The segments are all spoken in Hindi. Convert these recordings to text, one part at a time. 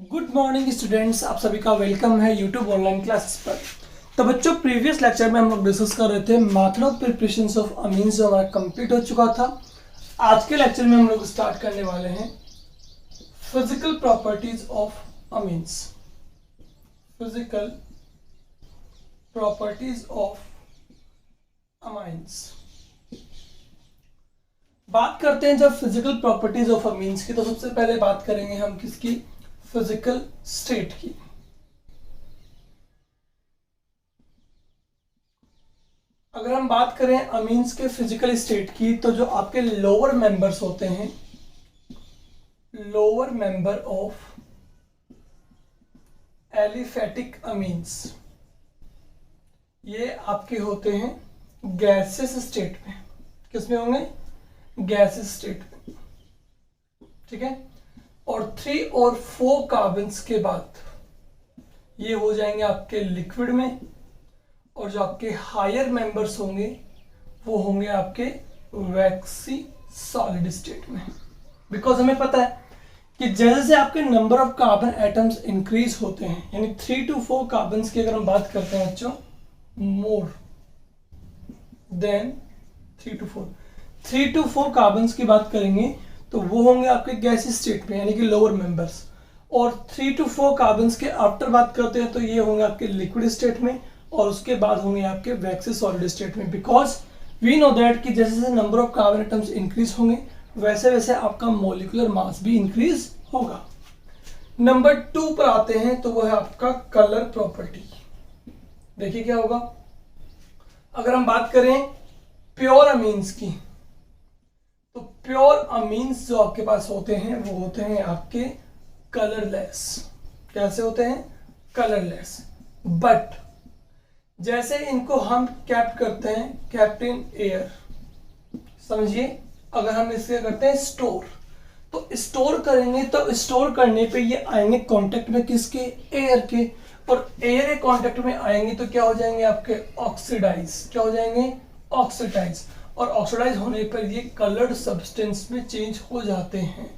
गुड मॉर्निंग स्टूडेंट्स, आप सभी का वेलकम है यूट्यूब ऑनलाइन क्लासेस पर। तो बच्चों, प्रीवियस लेक्चर में हम लोग डिस्कस कर रहे थे method of preparation of amines, जो हमारा कंप्लीट हो चुका था। आज के लेक्चर में हम लोग स्टार्ट करने वाले हैं physical properties of amines. Physical properties of amines. बात करते हैं जब फिजिकल प्रॉपर्टीज ऑफ अमीन्स की, तो सबसे पहले बात करेंगे हम किसकी? फिजिकल स्टेट की। अगर हम बात करें अमीन्स के फिजिकल स्टेट की, तो जो आपके लोअर मेंबर्स होते हैं, lower member of aliphatic amines, ये आपके होते हैं गैसेस स्टेट में। किसमें होंगे? गैसेस स्टेट में। ठीक है। और 3 और 4 कार्बन्स के बाद ये हो जाएंगे आपके लिक्विड में, और जो आपके हायर मेंबर्स होंगे वो होंगे आपके वैक्सी सॉलिड स्टेट में। बिकॉज हमें पता है कि जैसे से आपके number of carbon atoms increase होते हैं, यानी 3 to 4 कार्बन्स की अगर हम बात करते हैं बच्चों, मोर देन 3 to 4 कार्बन्स की बात करेंगे तो वो होंगे आपके गैस स्टेट में, यानी कि लोअर मेंबर्स। और 3 to 4 कार्बन्स के आफ्टर बात करते हैं तो ये होंगे आपके लिक्विड स्टेट में, और उसके बाद होंगे आपके वैक्सी सॉलिड स्टेट में। बिकॉज वी नो दैट कि जैसे जैसे number of carbon atoms increase होंगे वैसे वैसे आपका मॉलिक्यूलर मास भी इंक्रीज होगा। नंबर 2 पर आते हैं तो वो है आपका कलर प्रॉपर्टी। देखिए क्या होगा अगर हम बात करें प्योर अमीन्स की, तो प्योर अमीन्स जो आपके पास होते हैं वो होते हैं आपके कलरलेस। कैसे होते हैं? कलरलेस। बट जैसे इनको हम कैप्ट करते हैं, कैप्ट इन एयर, समझिए, अगर हम इसे करते हैं स्टोर, तो स्टोर करेंगे तो स्टोर करने पे ये आएंगे कांटेक्ट में किसके? एयर के। और एयर के कांटेक्ट में आएंगे तो क्या हो जाएंगे आपके? ऑक्सीडाइज। क्या हो जाएंगे? ऑक्सीडाइज। और ऑक्सीडाइज होने पर ये कलर्ड सब्सटेंस में चेंज हो जाते हैं।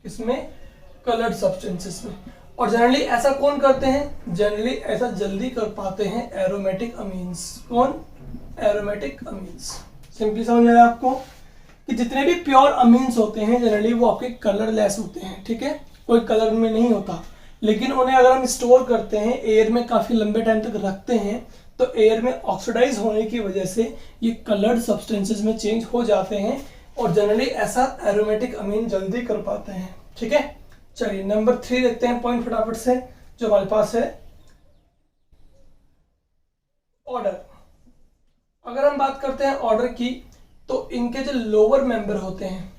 इसमें कलर्ड सब्सटेंसेस में। और जनरली ऐसा कौन करते हैं? जनरली ऐसा जल्दी कर पाते हैं एरोमेटिक अमीन्स। कौन? Aromatic amines. सिंपली समझ आया आपको कि जितने भी प्योर अमीन्स होते हैं जनरली वो आपके कलरलेस होते हैं। ठीक है, कोई कलर में नहीं होता। लेकिन उन्हें अगर हम स्टोर करते हैं, एयर में काफी लंबे टाइम तक रखते हैं, तो एयर में ऑक्सीडाइज होने की वजह से ये कलर्ड सब्सटेंसेस में चेंज हो जाते हैं, और जनरली ऐसा एरोमेटिक अमीन जल्दी कर पाते हैं। ठीक है, चलिए नंबर 3 देखते हैं पॉइंट फटाफट से जो हमारे पास है, ऑर्डर। अगर हम बात करते हैं ऑर्डर की, तो इनके जो लोअर मेंबर होते हैं,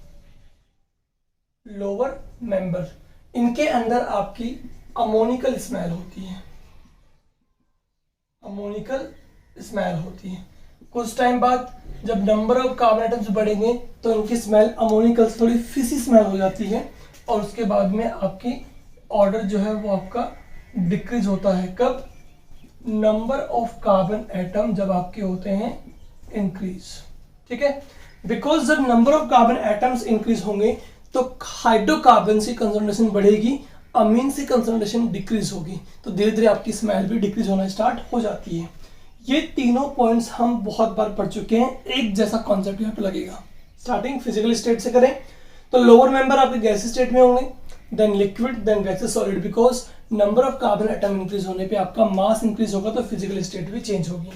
लोअर मेंबर, इनके अंदर आपकी अमोनिकल स्मेल होती है। अमोनिकल स्मेल होती है। कुछ टाइम बाद जब नंबर ऑफ कार्बन एटम्स बढ़ेंगे तो इनकी स्मेल अमोनिकल से थोड़ी फिशी स्मेल हो जाती है, और उसके बाद में आपकी ऑर्डर जो है वो आपका डिक्रीज होता है। कब? नंबर ऑफ कार्बन एटम जब आपके होते हैं इंक्रीज। ठीक है, बिकॉज जब number of carbon atoms increase होंगे तो हाइड्रोकार्बन की कंसंट्रेशन बढ़ेगी, अमीन की कंसंट्रेशन डिक्रीज होगी, तो धीरे धीरे आपकी स्मेल भी डिक्रीज होना स्टार्ट हो जाती है। ये तीनों पॉइंट्स हम बहुत बार पढ़ चुके हैं, एक जैसा कॉन्सेप्ट यहाँ पे लगेगा। स्टार्टिंग फिजिकल स्टेट से करें तो लोअर मेंबर आपके गैस स्टेट में होंगे, then liquid, then gases solid. Because number of carbon atom increase होने पे आपका मास इंक्रीज होगा तो फिजिकल स्टेट भी चेंज होगी।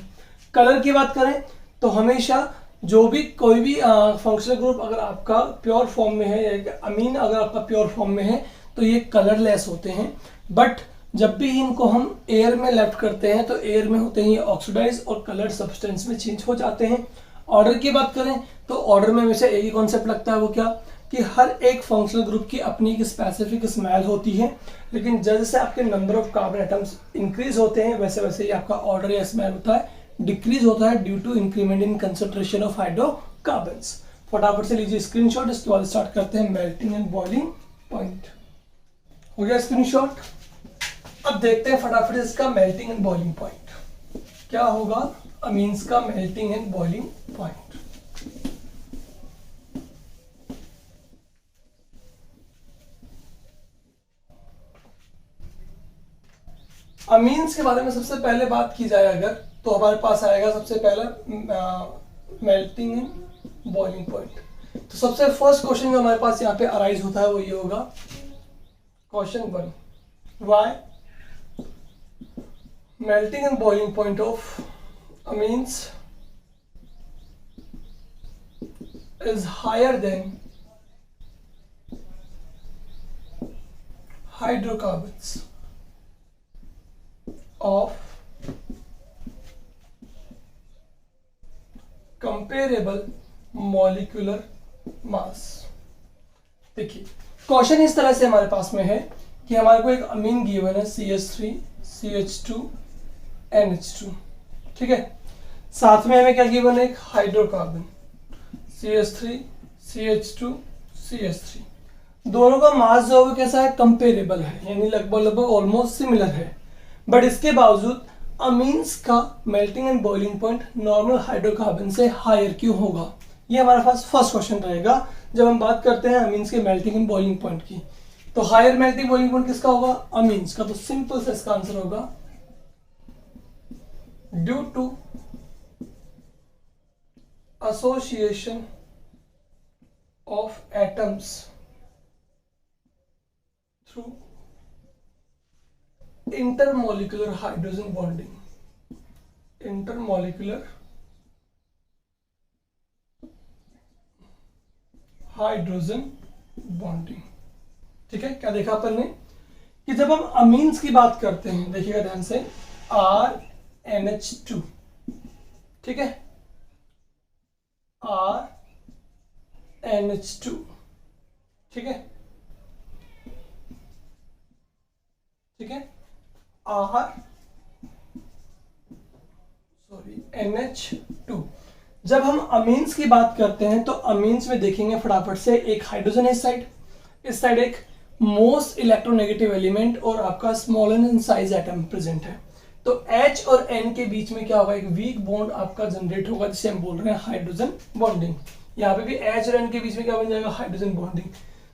कलर की बात करें तो हमेशा जो भी कोई भी फंक्शनल ग्रुप अगर आपका प्योर फॉर्म में है, या अमीन अगर आपका प्योर फॉर्म में है, तो ये कलरलेस होते हैं। बट जब भी इनको हम एयर में लेफ्ट करते हैं तो एयर में होते हैं ये ऑक्सीडाइज और कलर्ड सब्सटेंस में चेंज हो जाते हैं। ऑर्डर की बात करें तो ऑर्डर में हमेशा एक ही कॉन्सेप्ट लगता है, वो क्या? कि हर एक फंक्शनल ग्रुप की अपनी एक स्पेसिफिक स्मेल होती है, लेकिन जैसे आपके number of carbon atoms increase होते हैं वैसे वैसे ही आपका ऑर्डर या स्मेल होता है डिक्रीज होता है, due to increment in concentration of hydrocarbons. फटाफट से लीजिए स्क्रीनशॉट। इसके बाद स्टार्ट करते हैं मेल्टिंग एंड बॉइलिंग पॉइंट। हो गया स्क्रीनशॉट? अब देखते हैं फटाफट इसका मेल्टिंग एंड बॉइलिंग पॉइंट क्या होगा। अमीन्स का melting and boiling point. Amines के बारे में सबसे पहले बात की जाए अगर, तो हमारे पास आएगा सबसे पहला मेल्टिंग एंड बॉइलिंग पॉइंट। तो सबसे फर्स्ट क्वेश्चन जो हमारे पास यहाँ पे अराइज होता है वो ये होगा, question 1, why melting and boiling point of amines is higher than hydrocarbons of comparable molecular mass। देखिए क्वेश्चन इस तरह से हमारे पास में है कि हमारे को एक अमीन गिवन है CH3 CH2 NH2, ठीक है। साथ में हमें क्या गिवन है, एक हाइड्रोकार्बन CH3 CH2 CH3। दोनों का मास जो है कैसा है, कंपेरेबल है, यानी लगभग लगभग ऑलमोस्ट सिमिलर है। बट इसके बावजूद अमीन्स का melting and boiling point normal hydrocarbon से हायर क्यों होगा, ये हमारे पास फर्स्ट क्वेश्चन रहेगा जब हम बात करते हैं अमीन्स के मेल्टिंग एंड बॉइलिंग पॉइंट की। तो हायर मेल्टिंग बॉइलिंग पॉइंट किसका होगा, अमीन्स का। तो सिंपल से इसका आंसर होगा due to association of atoms through intermolecular hydrogen bonding, intermolecular hydrogen bonding. ठीक है, क्या देखा अपन ने कि जब हम अमीन्स की बात करते हैं, देखिएगा ध्यान से, RNH2, ठीक है, RNH2, ठीक है, ठीक है, NH2। जब हम अमीन्स की बात करते हैं तो अमीन्स में देखेंगे फटाफट से, एक हाइड्रोजन है इस साइड एक मोस्ट इलेक्ट्रोनेगेटिव एलिमेंट और आपका small in size atom present है। तो H और N के बीच में क्या होगा, एक वीक बॉन्ड आपका जनरेट होगा, जिसे हम बोल रहे हैं हाइड्रोजन बॉन्डिंग। यहाँ पे भी H और N के बीच में क्या बन जाएगा, हाइड्रोजन बॉन्डिंग।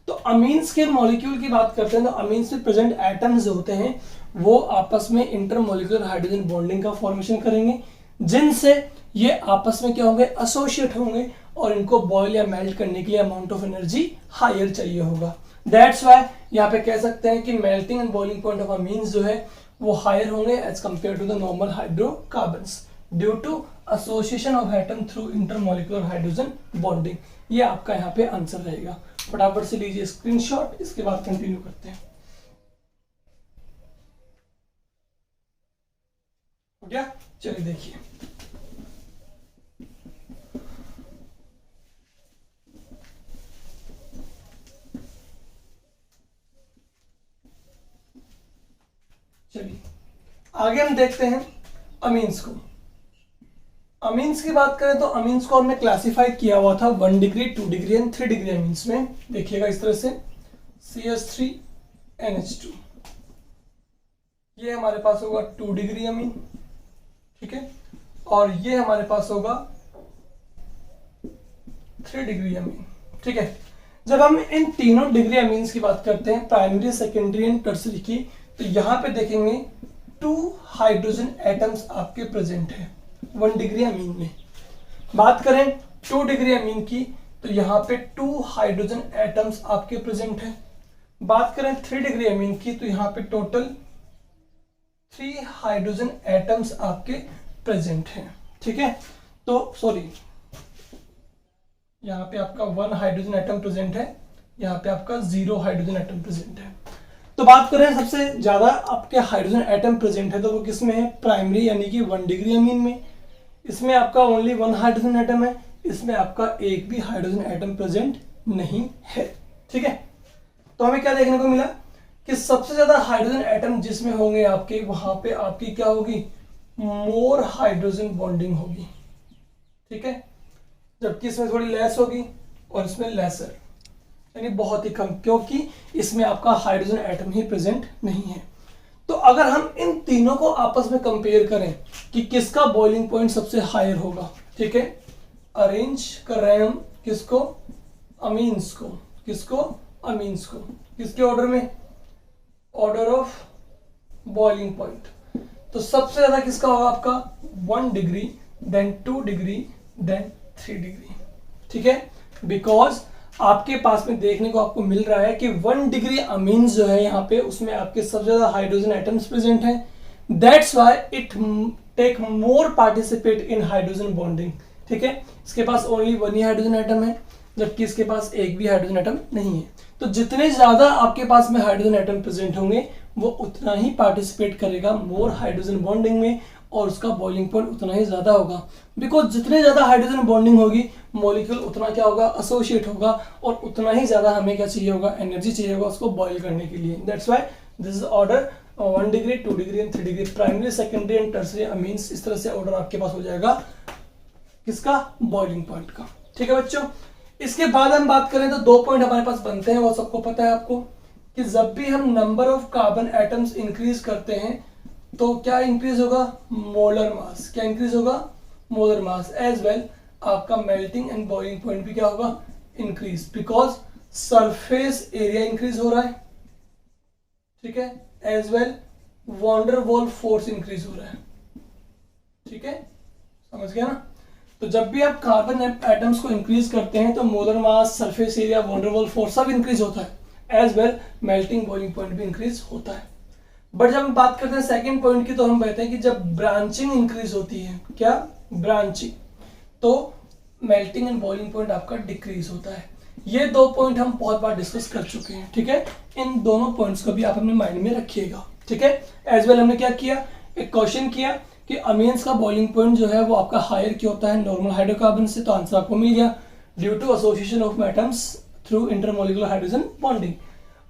तो अमीन्स के मॉलिक्यूल की बात करते हैं तो अमीन्स में प्रेजेंट एटम्स जो होते हैं वो आपस में इंटरमॉलिक्यूलर हाइड्रोजन बॉन्डिंग का फॉर्मेशन करेंगे, जिनसे ये आपस में क्या होंगे, एसोसिएट होंगे, और इनको बॉयल या मेल्ट करने के लिए अमाउंट ऑफ एनर्जी हायर चाहिए होगा। दैट्स व्हाई यहाँ पे कह सकते हैं कि melting and boiling point of amines जो है वो हायर होंगे as compared to the normal hydrocarbons due to association of atom through intermolecular hydrogen bonding. ये आपका यहाँ पे आंसर रहेगा। फटाफट से लीजिए स्क्रीनशॉट, इसके बाद कंटिन्यू करते हैं। हो गया, चलिए देखिए, चलिए आगे हम देखते हैं अमीन्स को। अमीन्स की बात करें तो अमीन्स को हमने क्लासिफाई किया हुआ था 1 degree 2 degree and 3 degree amines में। देखिएगा इस तरह से CH3 NH2, ये हमारे पास होगा 2 डिग्री अमीन, ठीक है, और ये हमारे पास होगा 3 डिग्री अमीन, ठीक है। जब हम इन तीनों डिग्री अमीन्स की बात करते हैं, प्राइमरी सेकेंडरी एंड टर्सरी की, तो यहां पे देखेंगे 2 हाइड्रोजन एटम्स आपके प्रेजेंट है 1 डिग्री अमीन में। बात करें 2 डिग्री अमीन की तो यहाँ पे 2 हाइड्रोजन एटम्स आपके प्रेजेंट है। बात करें 3 डिग्री अमीन की तो यहाँ पे टोटल 3 हाइड्रोजन एटम्स आपके प्रेजेंट हैं, ठीक है। तो सॉरी, यहाँ पे आपका 1 हाइड्रोजन एटम प्रेजेंट है, यहाँ पे आपका 0 हाइड्रोजन एटम प्रेजेंट है। तो बात करें सबसे ज्यादा आपके हाइड्रोजन एटम प्रेजेंट है तो वो किस में है, प्राइमरी यानी कि 1 डिग्री अमीन में। इसमें आपका ओनली 1 हाइड्रोजन एटम है, इसमें आपका एक भी हाइड्रोजन एटम प्रेजेंट नहीं है, ठीक है। तो हमें क्या देखने को मिला कि सबसे ज्यादा हाइड्रोजन एटम जिसमें होंगे आपके, वहां पे आपकी क्या होगी, मोर हाइड्रोजन बॉन्डिंग होगी, ठीक है, जबकि इसमें थोड़ी लेस होगी और इसमें लेसर, यानी बहुत ही कम, क्योंकि इसमें आपका हाइड्रोजन एटम ही प्रेजेंट नहीं है। तो अगर हम इन तीनों को आपस में कंपेयर करें कि किसका बॉइलिंग पॉइंट सबसे हायर होगा, ठीक है, अरेंज कर रहे हैं हम किसको, अमीन्स को, किसको, अमीन्स को, किसके ऑर्डर में, ऑर्डर ऑफ बॉइलिंग पॉइंट। तो सबसे ज्यादा किसका होगा आपका 1 degree, then 2 degree, then 3 degree. ठीक है, बिकॉज आपके पास में देखने को आपको मिल रहा है कि 1 डिग्री अमीन जो है यहाँ पे उसमें आपके सबसे ज्यादा हाइड्रोजन एटम्स प्रेजेंट हैं, that's why it take more participate in hydrogen bonding. ठीक है, इसके पास ओनली 1 ही हाइड्रोजन एटम है, जबकि इसके पास एक भी हाइड्रोजन एटम नहीं है। तो जितने ज्यादा आपके पास में हाइड्रोजन एटम प्रेजेंट होंगे वो उतना ही पार्टिसिपेट करेगा मोर हाइड्रोजन बॉन्डिंग में, और उसका बॉइलिंग पॉइंट उतना ही ज्यादा होगा। बिकॉज जितने ज्यादा हाइड्रोजन बॉन्डिंग होगी मॉलिक्यूल उतना क्या होगा, एसोसिएट होगा, और उतना ही ज्यादा हमें क्या चाहिए होगा, एनर्जी चाहिए होगा उसको बॉइल करने के लिए। That's why this is order 1 degree, 2 degree and 3 degree, primary, secondary and tertiary amines. इस तरह से ऑर्डर आपके पास हो जाएगा किसका, बॉइलिंग पॉइंट का। ठीक है बच्चों, इसके बाद हम बात करें तो 2 पॉइंट हमारे पास बनते हैं, वो सबको पता है आपको, कि जब भी हम number of carbon atoms increase करते हैं तो क्या इंक्रीज होगा, मोलर मास। क्या इंक्रीज होगा, मोलर मास। एज वेल आपका मेल्टिंग एंड बॉइलिंग पॉइंट भी क्या होगा, increase, because surface area increase हो रहा है। ठीक है, as well van der Waal force increase हो रहा है। ठीक है, समझ गया ना। तो जब भी आप कार्बन एटम्स को इंक्रीज करते हैं तो molar mass, surface area, van der Waal force सब इंक्रीज होता है, as well melting boiling point भी इंक्रीज होता है। बट जब हम बात करते हैं सेकंड पॉइंट की, तो हम कहते हैं कि जब ब्रांचिंग इंक्रीज होती है, क्या, ब्रांचिंग, तो मेल्टिंग एंड बॉइलिंग पॉइंट आपका डिक्रीज होता है। ये 2 पॉइंट हम बहुत बार डिस्कस कर चुके हैं। ठीक है, इन दोनों पॉइंट्स को भी आप अपने माइंड में रखिएगा। ठीक है, एज वेल हमने क्या किया, एक क्वेश्चन किया कि अमीन्स का बॉइलिंग पॉइंट जो है वो आपका हायर क्यों होता है नॉर्मल हाइड्रोकार्बन से, तो आंसर आपको मिल गया, due to association of atoms through intermolecular hydrogen bonding.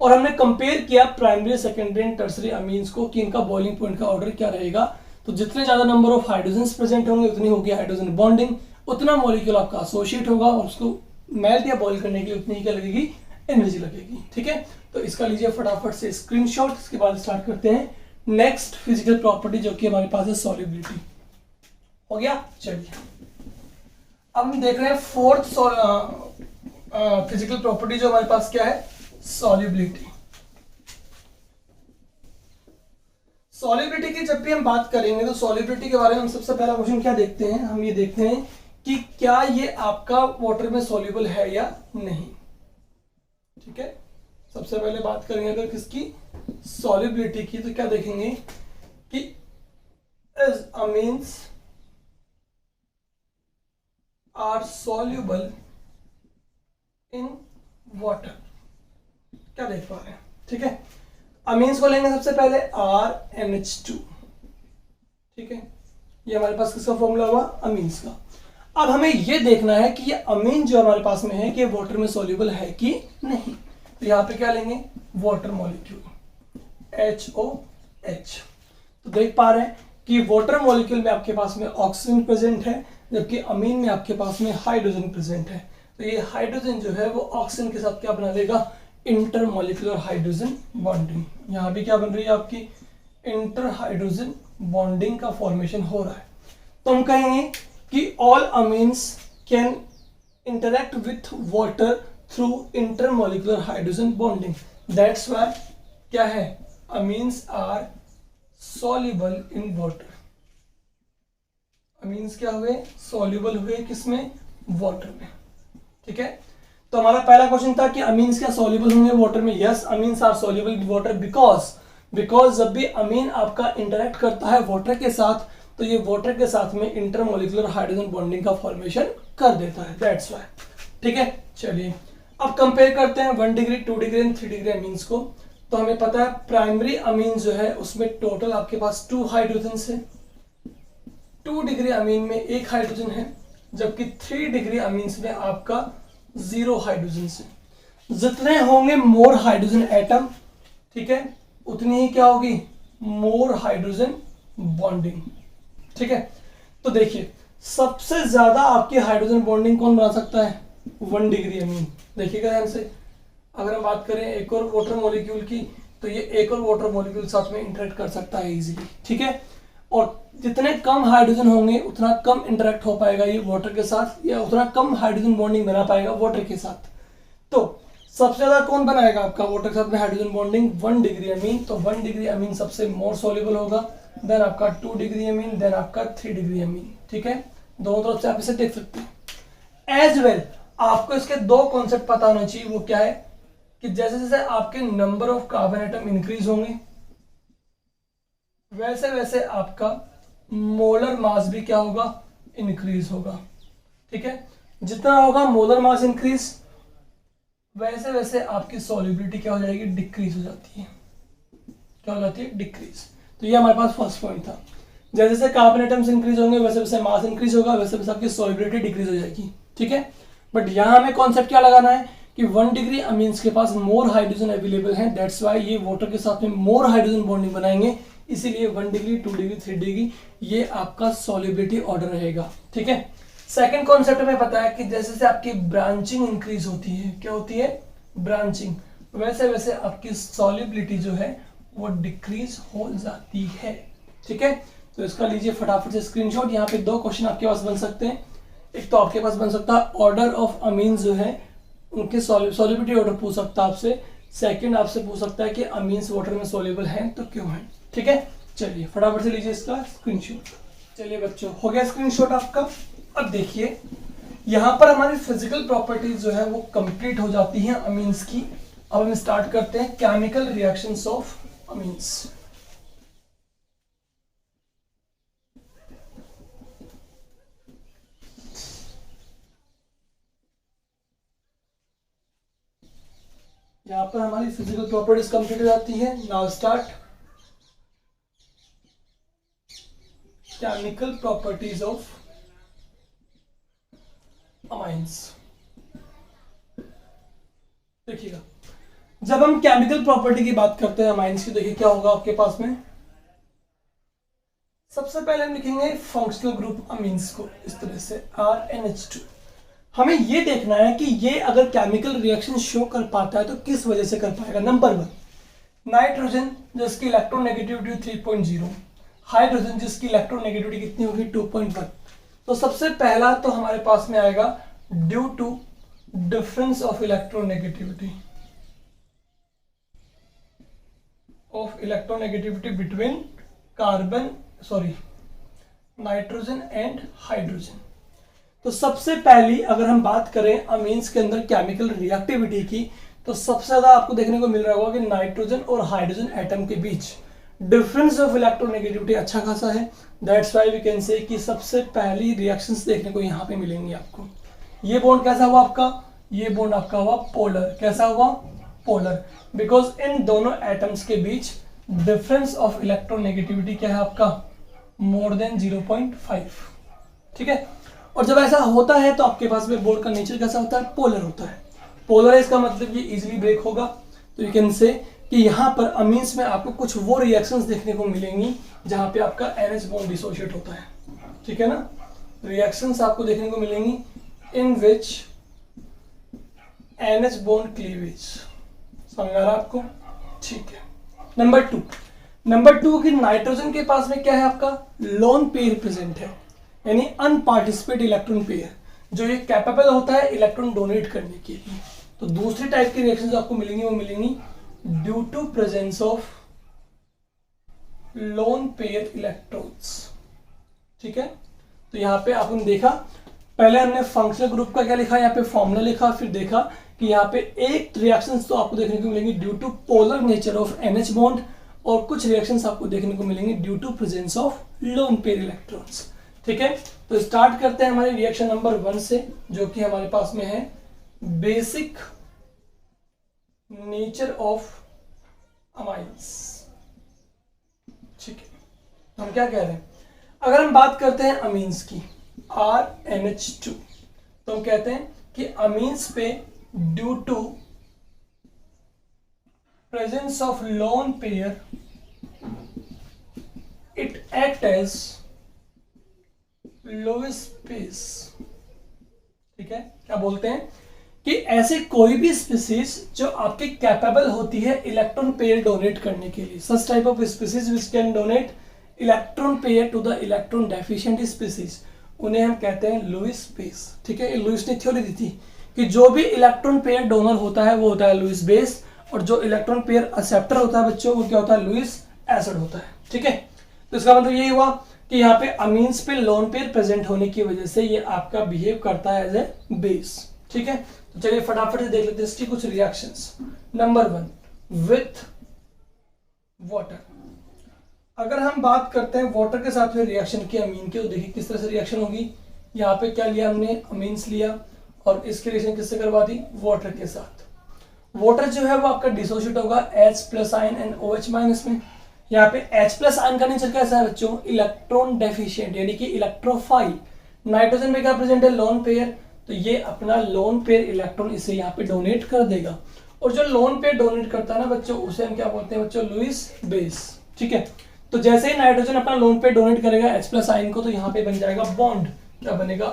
और हमने कंपेयर किया primary, secondary and tertiary amines को कि इनका बॉइलिंग पॉइंट का ऑर्डर क्या रहेगा। तो जितने ज्यादा नंबर ऑफ हाइड्रोजन प्रेजेंट होंगे उतनी होगी हाइड्रोजन बॉन्डिंग, उतना मॉलिक्यूल आपका एसोसिएट होगा, और उसको मेल्ट या बॉइल करने के लिए उतनी ही क्या लगेगी, एनर्जी लगेगी। ठीक है, तो इसका लीजिए फटाफट से स्क्रीनशॉट। इसके बाद स्टार्ट करते हैं नेक्स्ट फिजिकल प्रॉपर्टी जो कि हमारे पास है सॉल्युबिलिटी। हो गया, चलिए अब हम देख रहे हैं फोर्थ फिजिकल प्रॉपर्टी जो हमारे पास क्या है, सॉल्युबिलिटी। सॉल्युबिलिटी की जब भी हम बात करेंगे तो सॉल्युबिलिटी के बारे में हम सबसे पहला क्वेश्चन क्या देखते हैं, हम ये देखते हैं कि क्या ये आपका वाटर में सॉल्युबल है या नहीं। ठीक है, सबसे पहले बात करेंगे अगर किसकी, सॉल्युबिलिटी की, तो क्या देखेंगे कि is amines are soluble in water. क्या देख पा रहे हैं, ठीक है, अमीन्स को लेंगे सबसे पहले RNH2। ठीक है, ये हमारे पास किसका फॉर्मूला हुआ, अमीन्स का। अब हमें ये देखना है कि ये अमीन जो हमारे पास में है कि वाटर में सॉल्युबल है कि नहीं। तो यहाँ पे क्या लेंगे, वाटर मॉलिक्यूल HOH। तो देख पा रहे हैं कि वाटर मॉलिक्यूल में आपके पास में ऑक्सीजन प्रेजेंट है, जबकि अमीन में आपके पास में हाइड्रोजन प्रेजेंट है। तो ये हाइड्रोजन जो है वो ऑक्सीजन के साथ क्या बना देगा, इंटरमॉलिक्यूलर हाइड्रोजन बॉन्डिंग। यहाँ भी क्या बन रही है आपकी, इंटर हाइड्रोजन बॉन्डिंग का फॉर्मेशन हो रहा है। तो हम कहेंगे कि all amines can interact with water through intermolecular hydrogen bonding. That's why क्या है, amines are soluble in water. Amines क्या हुए, सॉल्युबल हुए किसमें, वाटर में। ठीक है, तो हमारा पहला क्वेश्चन था कि अमीन्स क्या सॉल्युबल होंगे वाटर में। Yes, amines are soluble in water because जब भी अमीन आपका इंटरेक्ट करता है वाटर के साथ तो ये वाटर के साथ में इंटरमॉलिक्यूलर हाइड्रोजन बॉन्डिंग का फॉर्मेशन कर देता है, दैट्स व्हाई। ठीक है, चलिए अब कंपेयर करते हैं 1 degree, 2 degree and 3 degree amines को। तो हमें पता है प्राइमरी अमीन जो है उसमें टोटल आपके पास 2 हाइड्रोजन है, 2 डिग्री अमीन में 1 हाइड्रोजन है, जबकि 3 डिग्री अमीन्स में आपका 0 हाइड्रोजन है। जितने होंगे मोर हाइड्रोजन एटम, ठीक है, उतनी ही क्या होगी, मोर हाइड्रोजन बॉन्डिंग। ठीक है, तो देखिए सबसे ज्यादा आपकी हाइड्रोजन बॉन्डिंग कौन बना सकता है, 1 डिग्री अमीन। देखिएगा ध्यान से, अगर हम बात करें एक और वाटर मॉलिक्यूल की तो ये एक और वाटर मॉलिक्यूल साथ में इंटरेक्ट कर सकता है इजीली। ठीक है, और जितने कम हाइड्रोजन होंगे उतना कम इंटरेक्ट हो पाएगा ये वाटर के साथ, या उतना कम हाइड्रोजन बॉन्डिंग बना पाएगा वाटर के साथ। तो सबसे ज्यादा कौन बनाएगा आपका वाटर के साथ में हाइड्रोजन बॉन्डिंग, 1 डिग्री अमीन। तो 1 डिग्री अमीन सबसे मोर सॉल्युबल होगा, देन आपका 2 डिग्री अमीन, देन आपका 3 डिग्री अमीन। ठीक है, दोनों तरफ से आप इसे देख सकते हैं। एज वेल आपको इसके दो कॉन्सेप्ट पता होना चाहिए, वो क्या है कि जैसे जैसे आपके number of carbon atom increase होंगे वैसे वैसे आपका मोलर मास भी क्या होगा, इंक्रीज होगा। ठीक है, जितना होगा मोलर मास इंक्रीज वैसे वैसे आपकी सॉल्युबिलिटी क्या हो जाएगी, डिक्रीज हो जाती है। क्या हो जाती है, डिक्रीज। तो ये हमारे पास फर्स्ट पॉइंट था। जैसे जैसे कार्बन एटम्स इंक्रीज होंगे वैसे वैसे मास इंक्रीज होगा, वैसे वैसे आपकी सॉल्युबिलिटी डिक्रीज हो जाएगी। ठीक है, बट यहाँ हमें कॉन्सेप्ट क्या लगाना है कि 1 डिग्री अमीन्स के पास मोर हाइड्रोजन अवेलेबल है, दैट्स वाई ये वाटर के साथ में मोर हाइड्रोजन बॉन्डिंग बनाएंगे, इसीलिए 1 डिग्री 2 डिग्री 3 डिग्री ये आपका सॉल्युबिलिटी ऑर्डर रहेगा। ठीक है, सेकंड कॉन्सेप्ट में पता है कि जैसे जैसे आपकी ब्रांचिंग इंक्रीज होती है, क्या होती है, ब्रांचिंग, वैसे वैसे आपकी सॉल्युबिलिटी जो है वो डिक्रीज हो जाती है। ठीक है, तो इसका लीजिए फटाफट से स्क्रीनशॉट। यहाँ पे दो क्वेश्चन आपके पास बन सकते हैं। एक तो आपके पास बन सकता है ऑर्डर ऑफ अमीन्स जो है उनके सॉल्युबिलिटी ऑर्डर पूछ सकता है आपसे। सेकंड आपसे पूछ सकता है कि अमीन्स वाटर में सॉल्युबल हैं तो क्यों हैं। ठीक है, चलिए फटाफट से लीजिए इसका स्क्रीनशॉट। चलिए बच्चों, हो गया स्क्रीनशॉट आपका। अब देखिए यहाँ पर हमारी फिजिकल प्रॉपर्टीज जो है वो कंप्लीट हो जाती हैं अमीन्स की। अब हम स्टार्ट करते हैं केमिकल रिएक्शंस ऑफ अमीन्स। यहाँ पर हमारी फिजिकल प्रॉपर्टीज कंप्लीट हो जाती है। Now start chemical properties of amines. देखिएगा, जब हम केमिकल प्रॉपर्टी की बात करते हैं अमाइंस की, देखिए क्या होगा आपके पास में। सबसे पहले हम लिखेंगे फंक्शनल ग्रुप अमीन्स को इस तरह से RNH2। हमें ये देखना है कि ये अगर केमिकल रिएक्शन शो कर पाता है तो किस वजह से कर पाएगा। नंबर 1, नाइट्रोजन जिसकी इलेक्ट्रोनेगेटिविटी 3.0, हाइड्रोजन जिसकी इलेक्ट्रोनेगेटिविटी कितनी होगी 2.1। तो सबसे पहला तो हमारे पास में आएगा due to difference of electronegativity between nitrogen and hydrogen. तो सबसे पहली अगर हम बात करें अमीन्स के अंदर केमिकल रिएक्टिविटी की, तो सबसे ज्यादा आपको देखने को मिल रहा होगा कि नाइट्रोजन और हाइड्रोजन एटम के बीच डिफरेंस ऑफ इलेक्ट्रोनेगेटिविटी अच्छा खासा है। That's why we can say कि सबसे पहली रिएक्शंस देखने को यहाँ पे मिलेंगी आपको। ये बॉन्ड कैसा हुआ आपका, ये बॉन्ड आपका हुआ पोलर। कैसा हुआ, पोलर, बिकॉज इन दोनों एटम्स के बीच डिफरेंस ऑफ इलेक्ट्रोनेगेटिविटी क्या है आपका, मोर देन 0.5। ठीक है, और जब ऐसा होता है तो आपके पास में बॉन्ड का नेचर कैसा होता है, पोलर होता है। पोलर है इसका मतलब ये इजीली ब्रेक होगा। तो यू कैन से कि यहाँ पर अमीन्स में आपको कुछ वो रिएक्शंस देखने को मिलेंगी जहां पे आपका NH बॉन्ड डिसोशिएट होता है। ठीक है ना, रिएक्शंस आपको देखने को मिलेंगी इन विच NH बॉन्ड क्लीवेज। समझ आ रहा है आपको, ठीक है। नंबर टू कि नाइट्रोजन के पास में क्या है आपका, लोन पेयर प्रेजेंट है, यानी अनपार्टिसिपेट इलेक्ट्रॉन पेयर, जो ये कैपेबल होता है इलेक्ट्रॉन डोनेट करने के लिए। तो दूसरी टाइप की रिएक्शंस आपको मिलेंगी, वो मिलेंगी due to presence of lone pair electrons. ठीक है, तो यहाँ पे आपने देखा, पहले हमने फंक्शनल ग्रुप का क्या लिखा, यहाँ पे फॉर्मूला लिखा, फिर देखा कि यहाँ पे एक रिएक्शंस तो आपको देखने को मिलेंगी due to polar nature of NH bond, और कुछ रिएक्शंस आपको देखने को मिलेंगी due to presence of lone pair electrons. ठीक है, तो स्टार्ट करते हैं हमारे रिएक्शन नंबर 1 से, जो कि हमारे पास में है बेसिक नेचर ऑफ अमाइंस। ठीक है, हम क्या कह रहे हैं, अगर हम बात करते हैं अमीन्स की RNH2, तो हम कहते हैं कि अमीन्स पे due to presence of lone pair it act as lowest space. ठीक है, क्या बोलते हैं कि ऐसे कोई भी स्पीसीज जो आपके कैपेबल होती है इलेक्ट्रॉन पेयर डोनेट करने के लिए, such type of species which can donate electron pair to the electron deficient species, उन्हें हम कहते हैं लुईस स्पेस। ठीक है, लुईस ने थ्योरी दी थी कि जो भी इलेक्ट्रॉन पेयर डोनर होता है वो होता है लुईस बेस, और जो इलेक्ट्रॉन पेयर एक्सेप्टर होता है बच्चों वो क्या होता है, लुईस एसिड होता है। ठीक है, तो इसका मतलब ये हुआ कि यहाँ पे अमीन्स पे लोन पेयर प्रेजेंट होने की वजह से ये आपका बिहेव करता है एज ए बेस। ठीक है, तो चलिए फटाफट से देख लेते हैं इसकी कुछ रिएक्शंस। Number 1, with water. अगर हम बात करते हैं वाटर के साथ में रिएक्शन की अमीन के, तो देखिए किस तरह से रिएक्शन होगी। यहाँ पे क्या लिया हमने, अमीन्स लिया, और इसकी रिएक्शन किससे करवा दी, वाटर के साथ। वाटर जो है वो आपका डिसोशिएट होगा H plus ion and OH minus में। यहाँ पे H प्लस आयन का नेचर कैसा है बच्चों, इलेक्ट्रॉन डेफिशिएंट यानी कि इलेक्ट्रोफाइल। नाइट्रोजन में क्या प्रेजेंट है, लोन पेयर, तो ये अपना लोन पेयर इलेक्ट्रॉन इसे यहाँ पे डोनेट कर देगा। और जो लोन पेयर डोनेट करता है ना बच्चों, उसे हम क्या बोलते हैं बच्चों, लुईस बेस। ठीक है, तो जैसे ही नाइट्रोजन अपना लोन पेयर डोनेट करेगा H प्लस आयन को, तो यहाँ पे बन जाएगा बॉन्ड, क्या बनेगा,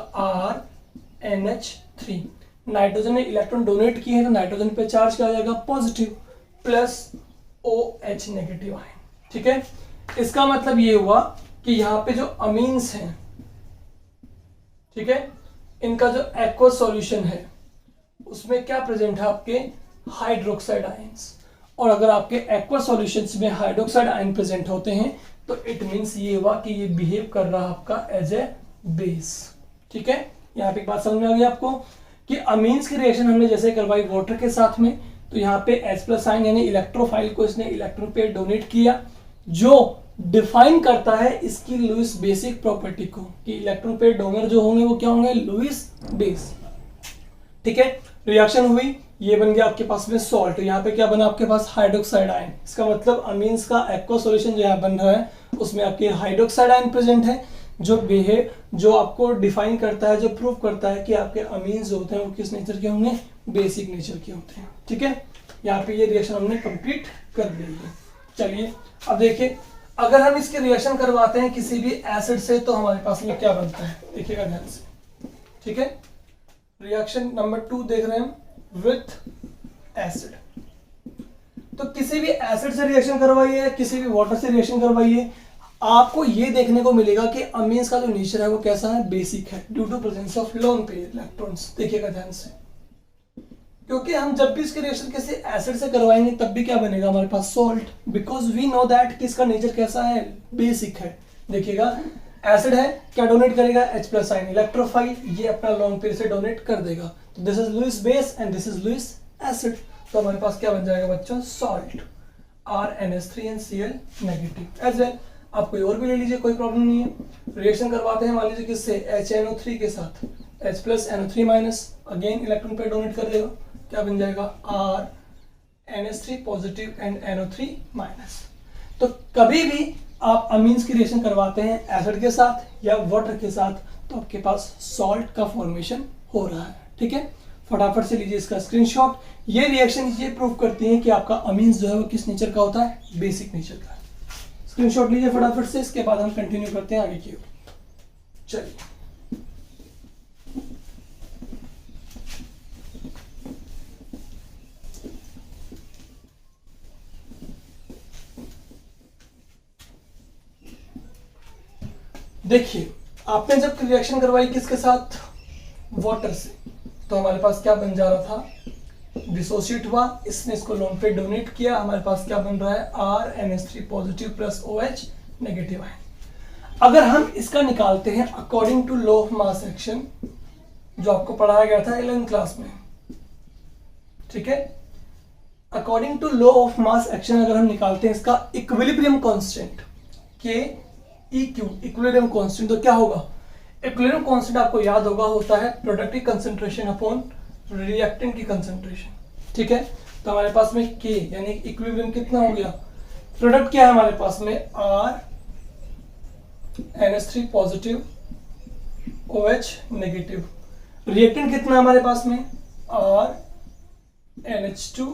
RNH3। नाइट्रोजन ने इलेक्ट्रॉन डोनेट किए हैं, तो नाइट्रोजन पे चार्ज किया जाएगा positive, plus OH negative ion. ठीक है, इसका मतलब ये हुआ कि यहाँ पे जो अमीन्स हैं, ठीक है, इनका जो एक्वस सॉल्यूशन है उसमें क्या प्रेजेंट है, आपके हाइड्रोक्साइड आयंस। और अगर आपके एक्वस सॉल्यूशंस में हाइड्रोक्साइड आयन प्रेजेंट होते हैं, तो इट मींस ये हुआ कि ये बिहेव कर रहा है आपका एज ए बेस। ठीक है, यहाँ पे एक बात समझ में आ गई आपको कि अमीन्स की रिएक्शन हमने जैसे करवाई वाटर के साथ में, तो यहाँ पे H प्लस आयन यानी इलेक्ट्रोफाइल को इसने इलेक्ट्रॉन पेयर डोनेट किया, जो डिफाइन करता है इसकी लुईस बेसिक प्रॉपर्टी को, कि इलेक्ट्रॉन पेयर डोनर जो होंगे वो क्या होंगे, लुईस बेस। ठीक है, रिएक्शन हुई, ये बन गया आपके पास में सॉल्ट, यहाँ पे क्या बना आपके पास, हाइड्रोक्साइड आयन। इसका मतलब अमीन्स का एक्वस सॉल्यूशन जो यहाँ बन रहा है उसमें आपके हाइड्रोक्साइड आयन प्रेजेंट है, जो आपको डिफाइन करता है, जो प्रूव करता है कि आपके अमीन्स जो होते हैं वो किस नेचर के होंगे, बेसिक नेचर के होते हैं। ठीक है, यहाँ पे ये रिएक्शन हमने कंप्लीट कर दी है। चलिए अब देखिए, अगर हम इसके रिएक्शन करवाते हैं किसी भी एसिड से, तो हमारे पास में क्या बनता है, देखिएगा ध्यान से। ठीक है, रिएक्शन नंबर 2 देख रहे हैं हम, विथ एसिड। तो किसी भी एसिड से रिएक्शन करवाइए, किसी भी वाटर से रिएक्शन करवाइए, आपको ये देखने को मिलेगा कि अमीन्स का जो नेचर है वो कैसा है, बेसिक है, due to presence of lone pair electrons. देखिएगा ध्यान से, क्योंकि हम जब भी इसके रिएक्शन किसी एसिड से करवाएंगे तब भी क्या बनेगा हमारे पास, salt, because we know that कि इसका नेचर कैसा है, बेसिक है। देखिएगा एसिड है, क्या डोनेट करेगा, H प्लस आयन, इलेक्ट्रोफाइल, ये अपना लोन पेयर से डोनेट कर देगा। तो this is Lewis base and this is Lewis acid, तो हमारे पास क्या बन जाएगा बच्चों, salt, RNH3 and Cl negative as well. आप कोई और भी ले लीजिए, कोई प्रॉब्लम नहीं है। रिएक्शन करवाते हैं मान लीजिए किससे, HNO3 के साथ, H plus NO3 minus, again electron pair donate कर देगा, क्या बन जाएगा, RNH3 positive and NO3 minus. तो कभी भी आप अमीन्स की रिएक्शन करवाते हैं एसिड के साथ या वाटर के साथ, तो आपके पास सॉल्ट का फॉर्मेशन हो रहा है। ठीक है, फटाफट से लीजिए इसका स्क्रीनशॉट। ये रिएक्शन ये प्रूव करती है कि आपका अमीन्स जो है वो किस नेचर का होता है, बेसिक नेचर का। स्क्रीनशॉट लीजिए फटाफट से, इसके बाद हम कंटिन्यू करते हैं आगे की ओर। चलिए, देखिए आपने जब रिएक्शन करवाई किसके साथ, वाटर से, तो हमारे पास क्या बन जा रहा था, डिसोसिएट हुआ, इसने इसको लोन पे डोनेट किया, हमारे पास क्या बन रहा है, RNH3 positive plus OH negative ion. अगर हम इसका निकालते हैं according to law of mass action, जो आपको पढ़ाया गया था 11th क्लास में, ठीक है, according to law of mass action अगर हम निकालते हैं इसका equilibrium constant, K EQ, equilibrium constant, तो क्या होगा, इक्विलिब्रियम कांस्टेंट आपको याद होगा होता है प्रोडक्ट की कंसंट्रेशन अपॉन रिएक्टेंट की कंसंट्रेशन। ठीक है, तो हमारे पास में K यानी इक्विलिब्रियम कितना हो गया, प्रोडक्ट क्या है हमारे पास में, RNH3 positive OH negative, reactant कितना हमारे पास में, RNH2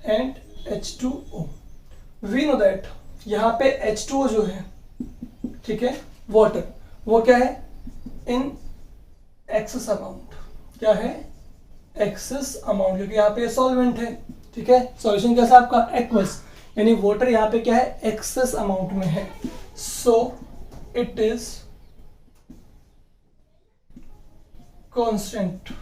and H2O। We know that यहाँ पे H2O जो है, ठीक है, वाटर, वो क्या है, इन एक्सेस अमाउंट, क्या है, एक्सेस अमाउंट, क्योंकि यहाँ पे सॉल्वेंट है। ठीक है, सॉल्यूशन कैसा आपका, एक्वस, यानी वाटर यहाँ पे क्या है, एक्सेस अमाउंट में है, सो इट इज कांस्टेंट।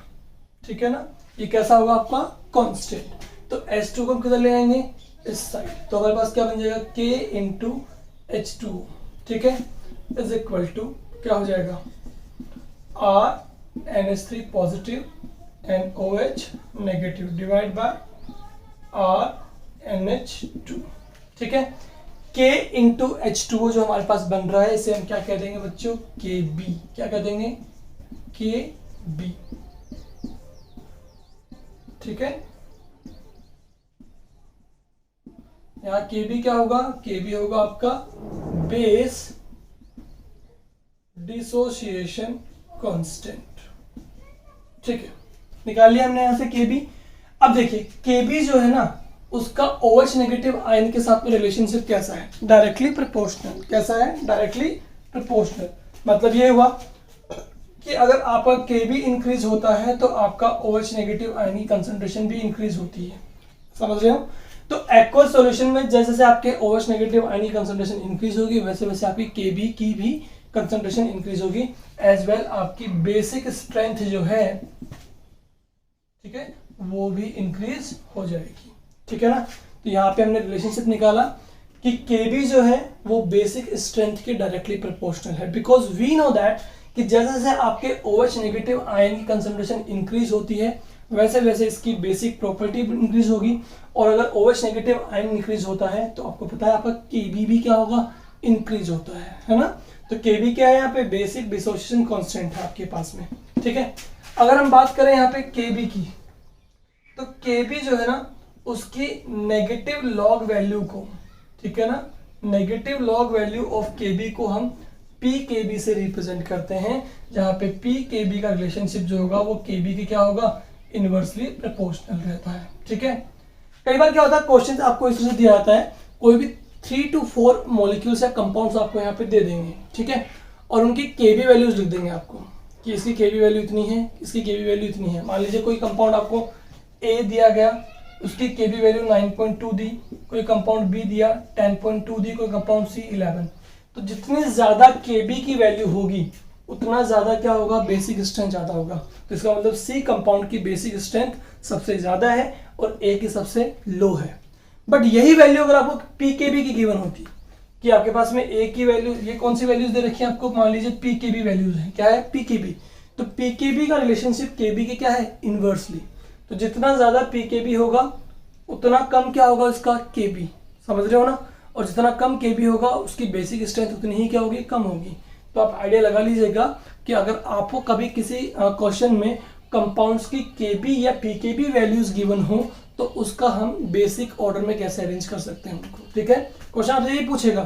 ठीक है ना, ये कैसा होगा आपका, कांस्टेंट। तो H2 को हम किधर ले आएंगे, इस साइड, तो हमारे पास क्या बन जाएगा, K इंटू H2O। ठीक है, इज इक्वल टू क्या हो जाएगा, R NH3 positive and OH negative divide by R NH2। ठीक है, K इंटू H2O जो हमारे पास बन रहा है इसे हम क्या कह देंगे बच्चों, KB। क्या कह देंगे, KB। ठीक है, यहां KB क्या होगा, KB होगा आपका बेस डिसोसिएशन कांस्टेंट। ठीक है, निकाल लिया हमने यहां से KB। अब देखिए KB जो है ना उसका OH नेगेटिव आयन के साथ में रिलेशनशिप कैसा है, डायरेक्टली प्रोपोर्शनल। कैसा है, डायरेक्टली प्रोपोर्शनल। मतलब ये हुआ कि अगर आपका KB इंक्रीज होता है तो आपका OH नेगेटिव आयन की कंसंट्रेशन भी इंक्रीज होती है। समझ रहे हो? तो एक्वस सॉल्यूशन में जैसे जैसे आपके OH नेगेटिव आयन की कंसंट्रेशन इंक्रीज होगी वैसे वैसे आपकी KB की भी कंसंट्रेशन इंक्रीज होगी, एज वेल आपकी बेसिक स्ट्रेंथ जो है, ठीक है, वो भी इंक्रीज हो जाएगी। ठीक है ना, तो यहाँ पे हमने रिलेशनशिप निकाला कि KB जो है वो बेसिक स्ट्रेंथ के डायरेक्टली प्रोपोर्शनल है, बिकॉज वी नो दैट कि जैसे जैसे आपके OH नेगेटिव आयन की कंसंट्रेशन इंक्रीज होती है वैसे वैसे इसकी बेसिक प्रॉपर्टी इंक्रीज होगी, और अगर OH नेगेटिव आयन इंक्रीज होता है तो आपको पता है आपका KB भी क्या होगा, इंक्रीज होता है ना। तो KB क्या है, यहाँ पे बेसिक डिसोसिएशन कांस्टेंट है आपके पास में। ठीक है, अगर हम बात करें यहाँ पे KB की, तो KB जो है ना उसकी नेगेटिव लॉग वैल्यू को, ठीक है ना, negative log value of KB को हम PKB से रिप्रेजेंट करते हैं, जहां पे PKB का रिलेशनशिप जो होगा वो KB की क्या होगा, इनवर्सली प्रोपोर्शनल रहता है। ठीक है, कई बार क्या होता है क्वेश्चन आपको इस तरह से दिया जाता है, कोई भी 3 to 4 मॉलिक्यूल्स या कंपाउंड्स आपको यहाँ पे दे देंगे, ठीक है, और उनकी KB वैल्यूज लिख देंगे आपको कि इसकी KB वैल्यू इतनी है, इसकी KB वैल्यू इतनी है। मान लीजिए कोई कंपाउंड आपको A दिया गया, उसकी KB वैल्यू 9.2 दी, कोई कंपाउंड B दिया 10.2 दी, कोई कंपाउंड C 11। तो जितनी ज्यादा KB की वैल्यू होगी उतना ज्यादा क्या होगा, बेसिक स्ट्रेंथ ज्यादा होगा। तो इसका मतलब C कंपाउंड की बेसिक स्ट्रेंथ सबसे ज्यादा है और A की सबसे लो है। बट यही वैल्यू अगर आपको PKB की गिवन होती कि आपके पास में A की वैल्यू, ये कौन सी वैल्यूज दे रखी है आपको, मान लीजिए PKB वैल्यूज है, क्या है PKB, तो PKB का रिलेशनशिप KB के क्या है, इनवर्सली। तो जितना ज्यादा PKB होगा उतना कम क्या होगा इसका KB, समझ रहे हो ना, और जितना कम KB होगा उसकी बेसिक स्ट्रेंथ उतनी ही क्या होगी, कम होगी। तो आप आइडिया लगा लीजिएगा कि अगर आपको कभी किसी क्वेश्चन में कंपाउंड्स की KB या PKB वैल्यूज गिवन हो तो उसका हम बेसिक ऑर्डर में कैसे अरेंज कर सकते हैं उनको। ठीक है, क्वेश्चन आपसे यही पूछेगा,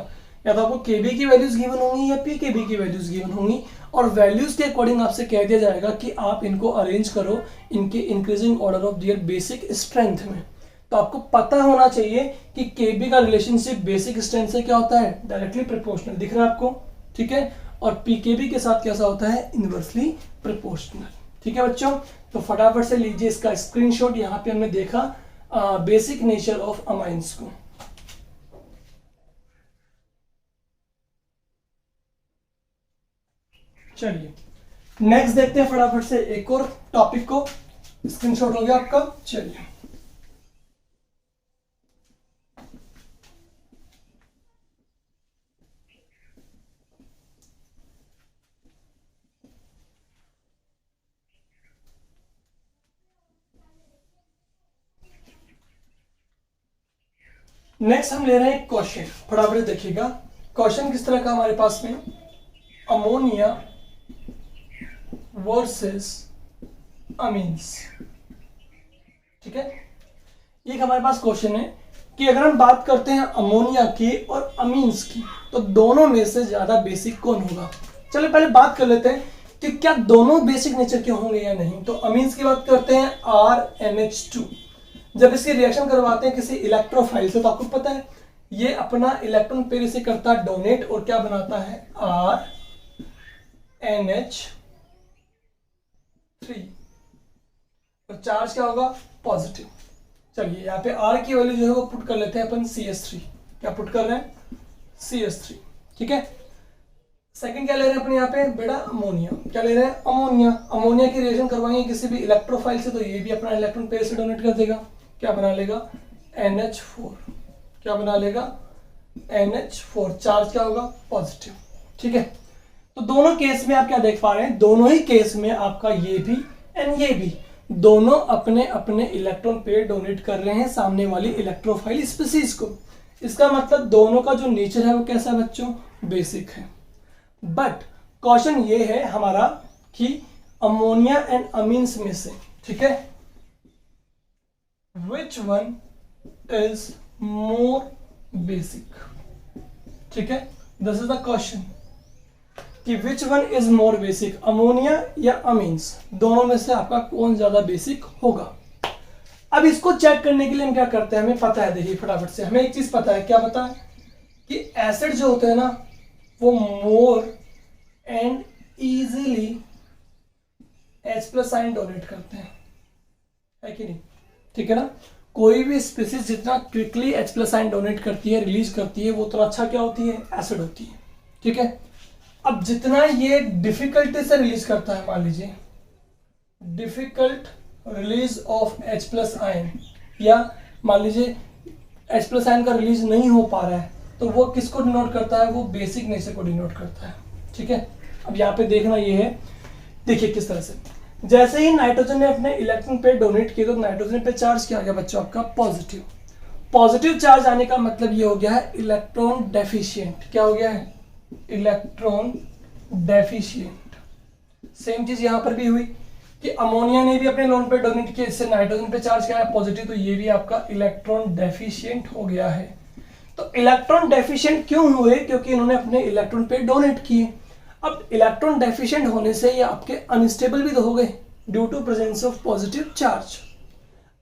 या तो आपको KB की वैल्यूज गिवन होंगी या PKB की वैल्यूज गिवन होंगी, और वैल्यूज के अकॉर्डिंग आपसे कह दिया जाएगा कि आप इनको अरेंज करो इनके increasing order of their basic strength में। तो आपको पता होना चाहिए कि KB का रिलेशनशिप बेसिक स्ट्रेंथ से क्या होता है, डायरेक्टली प्रोपोर्शनल, दिख रहा है आपको। ठीक है, और PKB के साथ कैसा होता है, इनवर्सली प्रोपोर्शनल। ठीक है बच्चों, तो फटाफट से लीजिए इसका स्क्रीनशॉट। यहाँ पे हमने देखा बेसिक नेचर ऑफ अमाइंस को। चलिए नेक्स्ट देखते हैं फटाफट से एक और टॉपिक को। स्क्रीनशॉट हो गया आपका, चलिए नेक्स्ट हम ले रहे हैं क्वेश्चन, फटाफट देखिएगा। क्वेश्चन किस तरह का हमारे पास में, अमोनिया वर्सेस अमीन्स। ठीक है, ये हमारे पास क्वेश्चन है कि अगर हम बात करते हैं अमोनिया की और अमीन्स की तो दोनों में से ज्यादा बेसिक कौन होगा। चलो पहले बात कर लेते हैं कि क्या दोनों बेसिक नेचर के होंगे या नहीं। तो अमीन्स की बात करते हैं RNH2। जब इसकी रिएक्शन करवाते हैं किसी इलेक्ट्रोफाइल से तो आपको पता है ये अपना इलेक्ट्रॉन पेयर से करता है डोनेट और क्या बनाता है RNH3 और चार्ज क्या होगा, पॉजिटिव। चलिए यहाँ पे R की वैल्यू जो है वो पुट कर लेते हैं अपन CS3। क्या पुट कर रहे हैं, CS3। ठीक है, सेकंड क्या ले रहे हैं अपने यहाँ पे बेटा, अमोनिया। क्या ले रहे हैं, अमोनिया। अमोनिया की रिएक्शन करवाएंगे किसी भी इलेक्ट्रोफाइल से तो ये भी अपना इलेक्ट्रॉन पेयर से डोनेट कर देगा, क्या बना लेगा NH4। क्या बना लेगा NH4 चार्ज क्या होगा, पॉजिटिव। ठीक है, तो दोनों केस में आप क्या देख पा रहे हैं, दोनों ही केस में आपका ये भी एंड ये भी दोनों अपने अपने इलेक्ट्रॉन पेयर डोनेट कर रहे हैं सामने वाली इलेक्ट्रोफाइल स्पीसीज को। इसका मतलब दोनों का जो नेचर है वो कैसा है बच्चों, बेसिक है। बट क्वेश्चन ये है हमारा कि अमोनिया एंड अमीन्स में से, ठीक है, which one is more basic. ठीक है, दिस इज द क्वेश्चन कि which one is more basic, ammonia या अमीन्स, दोनों में से आपका कौन ज्यादा बेसिक होगा। अब इसको चेक करने के लिए हम क्या करते हैं, हमें पता है, देखिए फटाफट से हमें एक चीज पता है, क्या पता है कि एसिड जो होते हैं ना वो more and easily H+ ion donate करते हैं, है कि नहीं। ठीक है ना, कोई भी स्पीसीज जितना क्विकली H+ आयन डोनेट करती है, रिलीज करती है, वो उतना अच्छा क्या होती है, एसिड होती है। ठीक है, अब जितना ये डिफिकल्टी से रिलीज करता है, मान लीजिए difficult release of H+ ion, या मान लीजिए H+ आयन का रिलीज नहीं हो पा रहा है, तो वो किसको डिनोट करता है, वो बेसिक नेचर को डिनोट करता है। ठीक है, अब यहाँ पे देखना ये है, देखिए किस तरह से, जैसे ही नाइट्रोजन ने अपने इलेक्ट्रॉन पेयर डोनेट किए तो नाइट्रोजन पे चार्ज क्या आ गया बच्चों, आपका पॉजिटिव। पॉजिटिव चार्ज आने का मतलब ये हो गया है इलेक्ट्रॉन डेफिशिएंट। क्या हो गया है, इलेक्ट्रॉन डेफिशिएंट। सेम चीज यहां पर भी हुई कि अमोनिया ने भी अपने लोन पे डोनेट किया, इससे नाइट्रोजन पे चार्ज क्या है, पॉजिटिव, तो ये भी आपका इलेक्ट्रॉन डेफिशिएंट हो गया है। तो इलेक्ट्रॉन डेफिशिएंट क्यों हुए, क्योंकि इन्होंने अपने इलेक्ट्रॉन पे डोनेट किए। अब इलेक्ट्रॉन डेफिशिएंट होने से ये आपके अनस्टेबल भी तो हो गए due to presence of positive charge.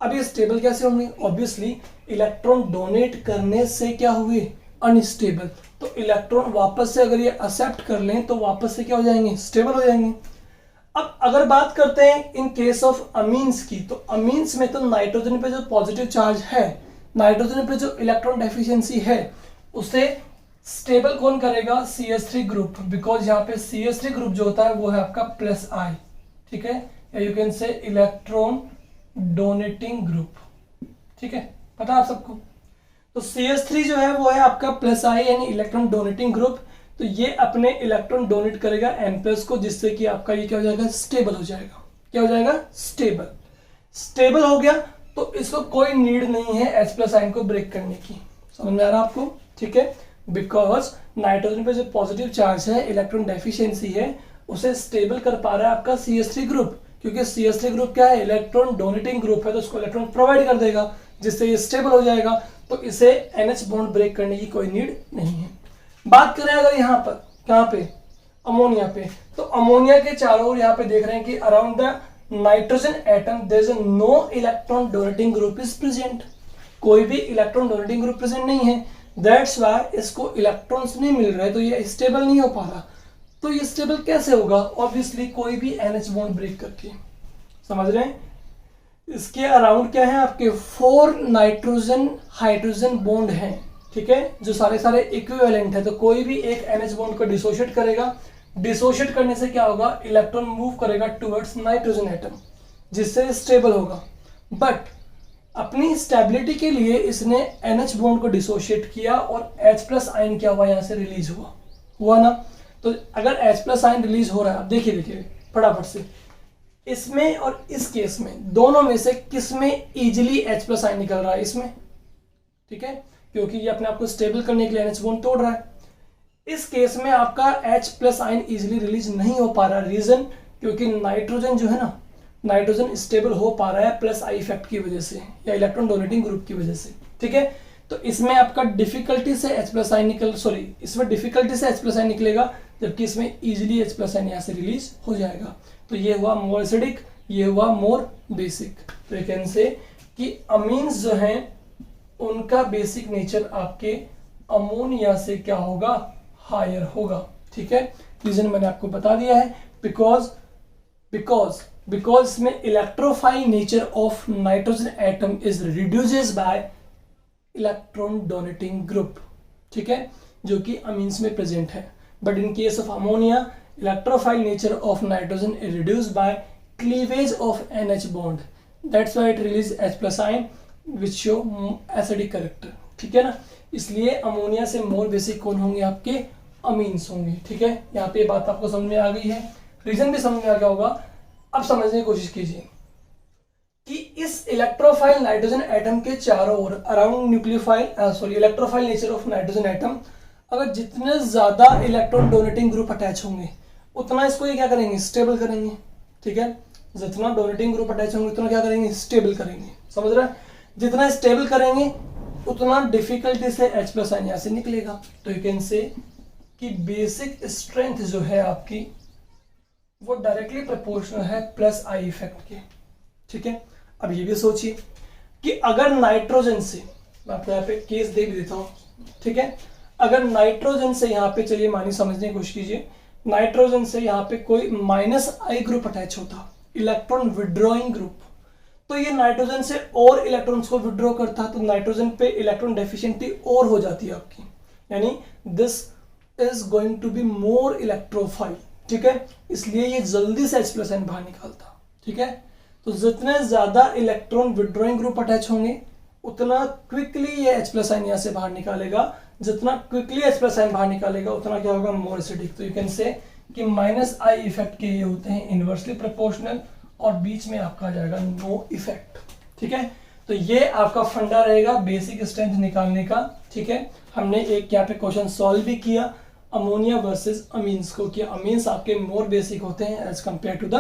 अब ये स्टेबल कैसे होंगे, ऑब्वियसली इलेक्ट्रॉन डोनेट करने से क्या हुए, अनस्टेबल। तो इलेक्ट्रॉन वापस से अगर ये एक्सेप्ट कर लें तो वापस से क्या हो जाएंगे, स्टेबल हो जाएंगे। अब अगर बात करते हैं इन केस ऑफ अमीन्स की, तो अमीन्स में तो नाइट्रोजन पे जो पॉजिटिव चार्ज है, नाइट्रोजन पे जो इलेक्ट्रॉन डेफिशिएंसी है, उसे स्टेबल कौन करेगा, CH3 ग्रुप, बिकॉज यहाँ पे CH3 ग्रुप जो होता है वो है आपका +I। ठीक है, या you can say electron donating group. ठीक है, पता आप सबको, तो CH3 जो है वो है आपका +I यानी इलेक्ट्रॉन डोनेटिंग ग्रुप। तो ये अपने इलेक्ट्रॉन डोनेट करेगा N+ को, जिससे कि आपका ये क्या हो जाएगा, स्टेबल हो जाएगा। क्या हो जाएगा, स्टेबल। स्टेबल हो गया तो इसको कोई नीड नहीं है H+ आयन को ब्रेक करने की। समझ में आ रहा है आपको। ठीक है, बिकॉज नाइट्रोजन पे जो पॉजिटिव चार्ज है, इलेक्ट्रॉन डेफिशिएंसी है, उसे स्टेबल कर पा रहा है आपका CH3 ग्रुप, क्योंकि CH3 ग्रुप क्या है, इलेक्ट्रॉन डोनेटिंग ग्रुप है, तो उसको इलेक्ट्रॉन प्रोवाइड कर देगा जिससे ये स्टेबल हो जाएगा। तो इसे NH बॉन्ड ब्रेक करने की कोई नीड नहीं है। बात करें अगर यहाँ पर, कहाँ पे, अमोनिया पे, तो अमोनिया के चारों ओर यहाँ पे देख रहे हैं कि around the nitrogen atom there is no electron donating group is present. कोई भी इलेक्ट्रॉन डोनेटिंग ग्रुप प्रेजेंट नहीं है, दैट्स व्हाई इसको इलेक्ट्रॉन्स नहीं मिल रहे, तो ये स्टेबल नहीं हो पा रहा। तो ये स्टेबल कैसे होगा, ऑब्वियसली कोई भी NH बॉन्ड ब्रेक करके। समझ रहे हैं, इसके अराउंड क्या है आपके 4 नाइट्रोजन हाइड्रोजन बॉन्ड हैं। ठीक है, जो सारे सारे इक्विवेलेंट है, तो कोई भी एक NH बॉन्ड को डिसोशिएट करेगा। डिसोशिएट करने से क्या होगा, इलेक्ट्रॉन मूव करेगा टुवर्ड्स नाइट्रोजन एटम, जिससे स्टेबल होगा। बट अपनी स्टेबिलिटी के लिए इसने NH बॉन्ड को डिसोशिएट किया और H+ आयन क्या हुआ, यहां से रिलीज हुआ ना। तो अगर H+ आयन रिलीज हो रहा है, अब देखिए फटाफट से, इसमें और इस केस में, दोनों में से किस में इजीली H+ आयन निकल रहा है, इसमें। ठीक है, क्योंकि ये अपने आप को स्टेबल करने के लिए NH बॉन्ड तोड़ रहा है। इस केस में आपका H+ आयन इजीली रिलीज नहीं हो पा रहा। रीजन, क्योंकि नाइट्रोजन जो है ना, नाइट्रोजन स्टेबल हो पा रहा है +I इफेक्ट की वजह से, या इलेक्ट्रॉन डोनेटिंग ग्रुप की वजह से। ठीक है, तो इसमें आपका डिफिकल्टी से H+ आयन इसमें डिफिकल्टी से H+ आयन निकलेगा, जबकि इसमें इजीली H+ आयन यहाँ से रिलीज हो जाएगा। तो ये हुआ मोर एसिडिक, ये हुआ मोर बेसिक। तो यू कैन से कि अमीन्स जो हैं उनका बेसिक नेचर आपके अमोनिया से क्या होगा, हायर होगा। ठीक है, रीजन मैंने आपको बता दिया है, बिकॉज इसमें electrophile nature of nitrogen atom is reduces by electron donating group. ठीक है, जो कि अमीन्स में प्रेजेंट है। But in case of ammonia, electrophile nature of nitrogen is reduced by cleavage of NH bond, that's why it release H+ ion which show acidic character. ठीक है ना, इसलिए अमोनिया से मोर बेसिक कौन होंगे? आपके अमीन्स होंगे। ठीक है, यहाँ पे बात आपको समझ में आ गई है, रीजन भी समझ में आ गया होगा। अब समझने की कोशिश कीजिए कि इस इलेक्ट्रोफाइल नाइट्रोजन एटम के चारों ओर around nucleophile electrophile nature of nitrogen atom, अगर जितने ज्यादा इलेक्ट्रॉन डोनेटिंग ग्रुप अटैच होंगे उतना इसको ये क्या करेंगे? स्टेबल करेंगे। ठीक है, जितना डोनेटिंग ग्रुप अटैच होंगे उतना क्या करेंगे? स्टेबल करेंगे। समझ रहे हैं? जितना स्टेबल करेंगे उतना डिफिकल्टी से H प्लस आयन यहाँ से निकलेगा। तो यू कैन से कि बेसिक स्ट्रेंथ जो है आपकी वो डायरेक्टली प्रोपोर्शनल है प्लस आई इफेक्ट के। ठीक है, अब ये भी सोचिए कि अगर नाइट्रोजन से, मैं आपको यहाँ पे केस दे भी देता हूँ। ठीक है, अगर नाइट्रोजन से यहाँ पे, चलिए मानी समझने की कोशिश कीजिए, नाइट्रोजन से यहाँ पे कोई माइनस आई ग्रुप अटैच होता, इलेक्ट्रॉन विड्रॉइंग ग्रुप, तो ये नाइट्रोजन से और इलेक्ट्रॉन्स को विड्रॉ करता, तो नाइट्रोजन पे इलेक्ट्रॉन डेफिशिएंसी और हो जाती है आपकी, यानी this is going to be more electrophile. ठीक है, इसलिए ये जल्दी से H प्लस आयन बाहर निकालता। ठीक है, तो जितने ज्यादा इलेक्ट्रॉन विड्रॉइंग ग्रुप अटैच होंगे उतना क्विकली ये H प्लस आयन यहाँ से बाहर निकालेगा। जितना क्विकली H प्लस आयन बाहर निकालेगा उतना क्या होगा? More acidic. तो यू कैन से कि माइनस आई इफेक्ट के ये होते हैं इनवर्सली प्रोपोर्शनल, और बीच में आपका आ जाएगा नो इफेक्ट। ठीक है, तो ये आपका फंडा रहेगा बेसिक स्ट्रेंथ निकालने का। ठीक है, हमने एक यहाँ पे क्वेश्चन सॉल्व भी किया अमोनिया वर्सेस अमीन्स को, कि अमीन्स आपके मोर बेसिक होते हैं as compared to the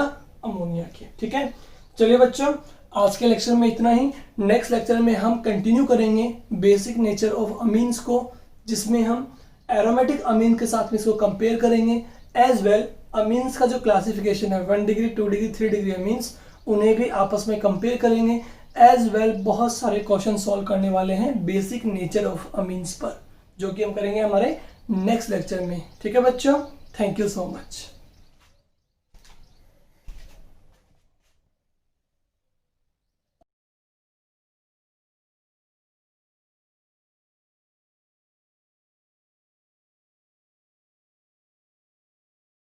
ammonia के। ठीक है, चलिए बच्चों, आज के लेक्चर में इतना ही। नेक्स्ट लेक्चर में हम कंटिन्यू करेंगे बेसिक नेचर ऑफ अमीन्स को, जिसमें हम एरोमेटिक अमीन के साथ में इसको कंपेयर करेंगे, एज वेल अमीन्स का जो क्लासिफिकेशन है 1 डिग्री 2 डिग्री 3 डिग्री अमीन्स, उन्हें भी आपस में कंपेयर करेंगे। एज वेल बहुत सारे क्वेश्चन सॉल्व करने वाले हैं बेसिक नेचर ऑफ अमीन्स पर, जो कि हम करेंगे हमारे नेक्स्ट लेक्चर में। ठीक है बच्चों, थैंक यू सो मच।